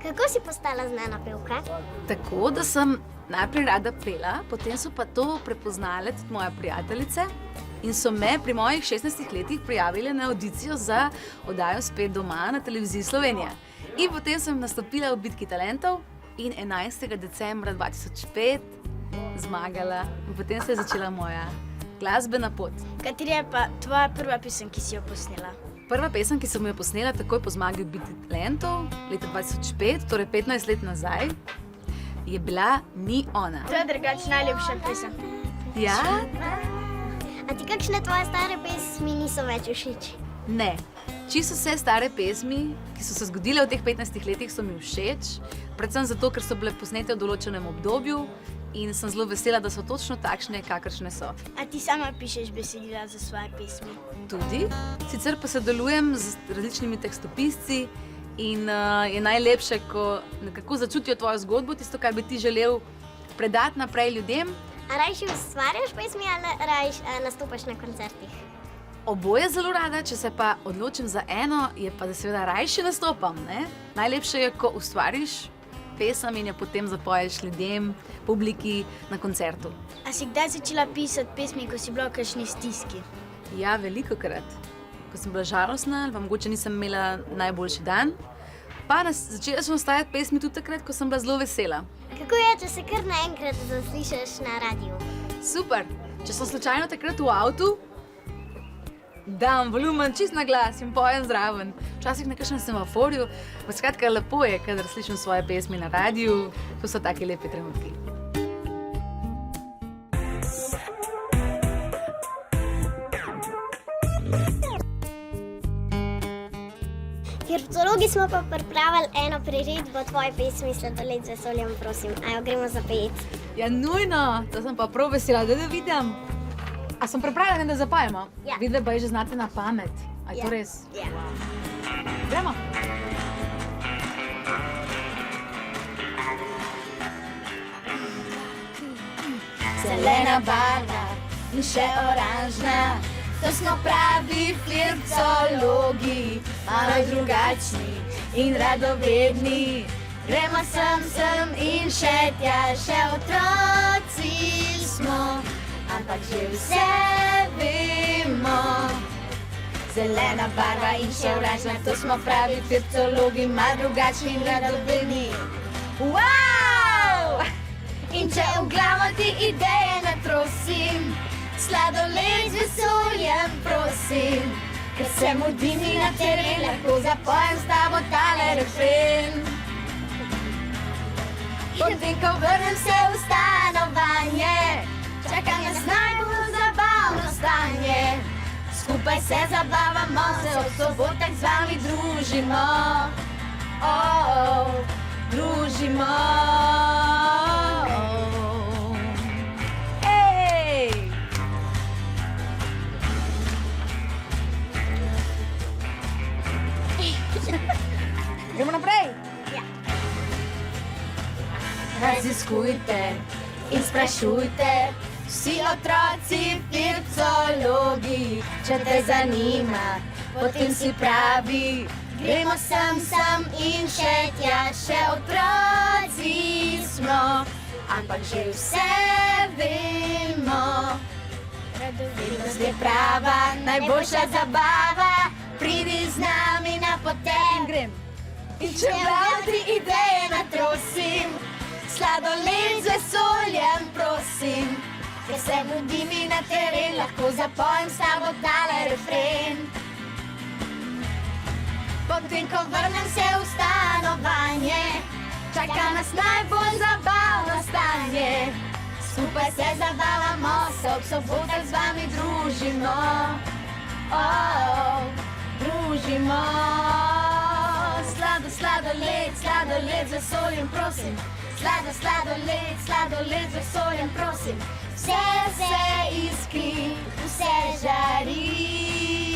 Kako si postala znana pevka? Tako, da sem najprej rada pela, potem so pa to prepoznale tudi moje prijateljice in so me pri mojih 16 letih prijavile na audicijo za oddajo Spet doma na televiziji Slovenija. In potem sem nastopila v Bitki talentov in 11. decembra 2005 zmagala in potem se je začela moja glasbena pot. Katera je pa tvoja prva pesem, ki si jo posnela? Prva pesem, ki sem jo posnela takoj po zmagi v Bitki talentov leta 2005, torej 15 let nazaj, je bila Ni ona. To je drugače najljubša pesem. Ja? A ti kakšne tvoje stare pesmi niso več všeč? Ne. Čisto vse stare pesmi, ki so se zgodile v teh 15 letih, so mi všeč. Predvsem zato, ker so bile posnete v določenem obdobju in sem zelo vesela, da so točno takšne, kakršne so. A ti sama pišeš besedila za svoje pesmi? Tudi. Sicer pa sodelujem z različnimi tekstopisci in je najlepše, ko nekako začutijo tvojo zgodbo, tisto, kar bi ti želel predati naprej ljudem. A rajši ustvarjaš pesmi ali rajši nastopaš na koncertih? Oboje zelo rada, če se pa odločim za eno, je pa da seveda rajši nastopam. Ne? Najlepše je, ko ustvariš pesem in jo potem zapoješ ljudem, publiki na koncertu. A si kdaj začela pisati pesmi, ko si bila v kakšni stiski? Ja, velikokrat. Ko sem bila žalostna ali pa mogoče nisem imela najboljši dan. Pa začela sem nastajati pesmi tudi takrat, ko sem bila zelo vesela. Kako je, če se kar naenkrat zaslišiš na radiju? Super. Če sem slučajno takrat v avtu, dam volumen čist na glas in pojem zraven. Včasih na kakšnem semaforju, pa skratka lepo je, kadar slišim svoje pesmi na radiju. To so taki lepi trenutki. Hercologi smo pa pripravili eno priredbo tvoje pesmi Sladoled z vesoljem, prosim. A jo gremo zapet? Ja, nujno. To sem pa prav vesela, da vidim. A sem pripravljena, da zapajemo? Ja. Vidim, da pa že znate na pamet. A je to res? Ja. Gremo. Zelena barva in še oranžna, to smo pravi flirtologi, malo drugačni in radovedni. Gremo sem in še tja, še otroci smo, ampak že vse vemo. Zelena barva in še oranžna, to smo pravi flirtologi, malo drugačni in radovedni. Wow! In če v glavo ti ideje ne trosim, sladoled z vesoljem, prosim, ker se mudi mi na teren, lahko zapojem s tabo tale refren. Potem, ko vrnem se v stanovanje, čaka nas najbolj zabavno stanje. Skupaj se zabavamo, se ob sobotah z vami družimo. Družimo. Gremo naprej. Ja. Raziskujte in sprašujte, vsi otroci flirtologi, če te zanima, potem si pravi. Gremo sem in še tja, še otroci smo, ampak že vse vemo. Radovednost je prava, najboljša zabava, pridi z nami na potek. Grem. In če prav ti ideje natrosim, sladoled z vesoljem, prosim, ker se mudi mi na teren, lahko zapojem s tabo tale refren. Potem, ko vrnem se v stanovanje, čaka nas najbolj zabavno stanje. Skupaj se zabavamo, se ob sobotah z vami družimo. Družimo. Sladoled z vesoljem, prosim. Sladoled z vesoljem, prosim. Vse iskri, vse žari.